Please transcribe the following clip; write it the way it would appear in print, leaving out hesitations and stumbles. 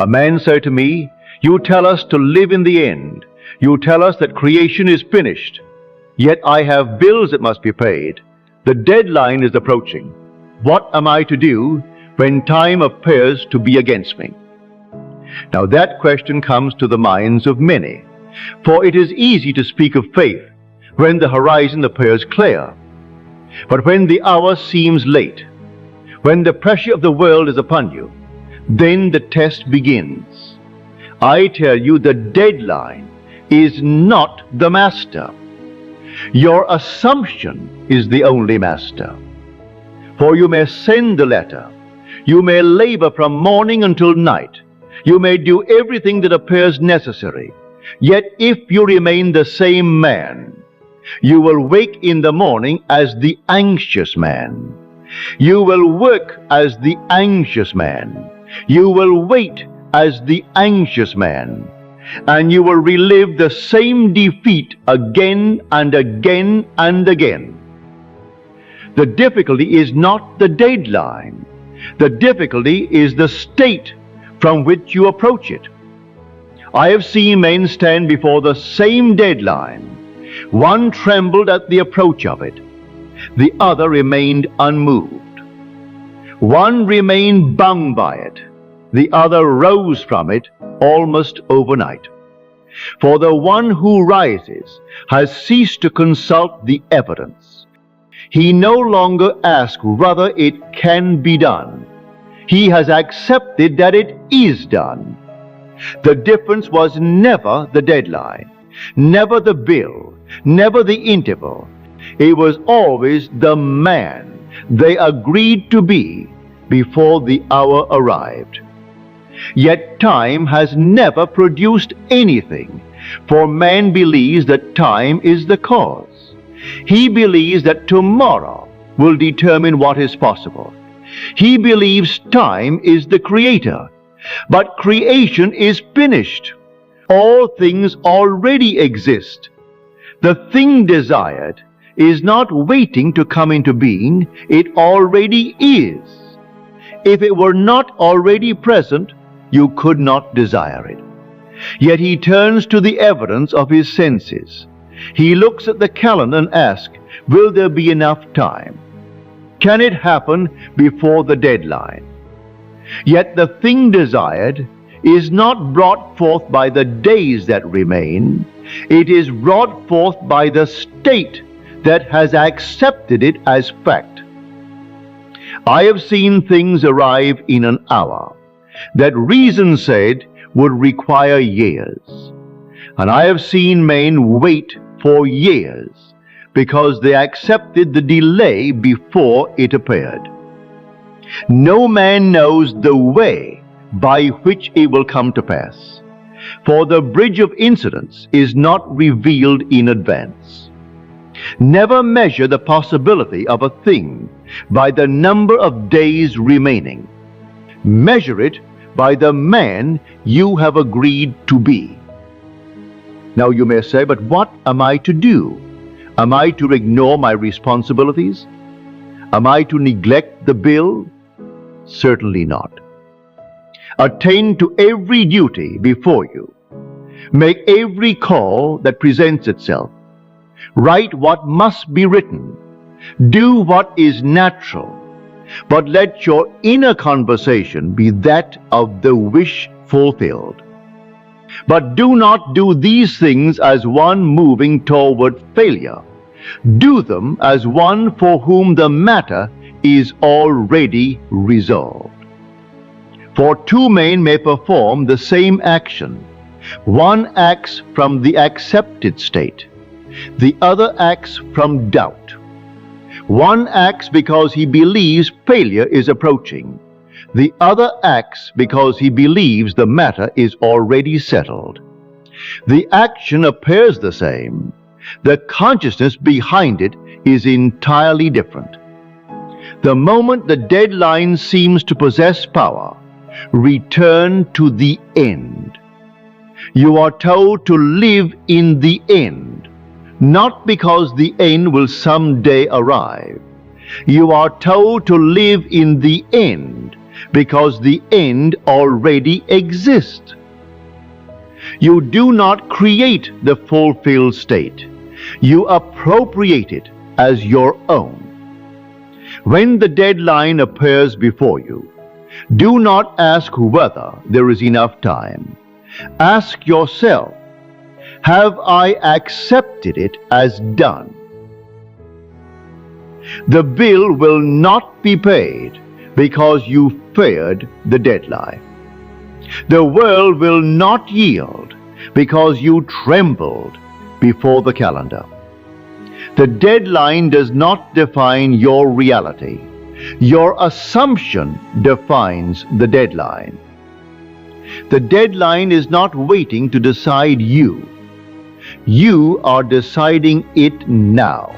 A man said to me, "You tell us to live in the end. You tell us that creation is finished. Yet I have bills that must be paid. The deadline is approaching. What am I to do when time appears to be against me?" Now that question comes to the minds of many, for it is easy to speak of faith when the horizon appears clear. But when the hour seems late, when the pressure of the world is upon you, then the test begins. I tell you, the deadline is not the master. Your assumption is the only master. For you may send the letter, you may labor from morning until night, you may do everything that appears necessary, yet if you remain the same man, you will wake in the morning as the anxious man. You will work as the anxious man. You will wait as the anxious man. And you will relive the same defeat again and again and again. The difficulty is not the deadline. The difficulty is the state from which you approach it. I have seen men stand before the same deadline. One trembled at the approach of it. The other remained unmoved. One remained bound by it. The other rose from it almost overnight. For the one who rises has ceased to consult the evidence. He no longer asks whether it can be done. He has accepted that it is done. The difference was never the deadline, never the bill, never the interval. It was always the man they agreed to be before the hour arrived. Yet time has never produced anything, for man believes that time is the cause. He believes that tomorrow will determine what is possible. He believes time is the creator, but creation is finished. All things already exist. The thing desired is not waiting to come into being, it already is. If it were not already present, you could not desire it. Yet he turns to the evidence of his senses. He looks at the calendar and asks, will there be enough time? Can it happen before the deadline? Yet the thing desired is not brought forth by the days that remain. It is brought forth by the state that has accepted it as fact. I have seen things arrive in an hour that reason said would require years. And I have seen men wait for years because they accepted the delay before it appeared. No man knows the way by which it will come to pass, for the bridge of incidents is not revealed in advance. Never measure the possibility of a thing by the number of days remaining. Measure it by the man you have agreed to be. Now you may say, but what am I to do? Am I to ignore my responsibilities? Am I to neglect the bill? Certainly not. Attend to every duty before you. Make every call that presents itself. Write what must be written. Do what is natural. But let your inner conversation be that of the wish fulfilled. But do not do these things as one moving toward failure. Do them as one for whom the matter is already resolved. For two men may perform the same action. One acts from the accepted state. The other acts from doubt. One acts because he believes failure is approaching. The other acts because he believes the matter is already settled. The action appears the same. The consciousness behind it is entirely different. The moment the deadline seems to possess power, return to the end. You are told to live in the end, not because the end will someday arrive. You are told to live in the end because the end already exists. You do not create the fulfilled state. You appropriate it as your own. When the deadline appears before you, do not ask whether there is enough time. Ask yourself, have I accepted it as done? The bill will not be paid because you feared the deadline. The world will not yield because you trembled before the calendar. The deadline does not define your reality. Your assumption defines the deadline. The deadline is not waiting to decide you. You are deciding it now.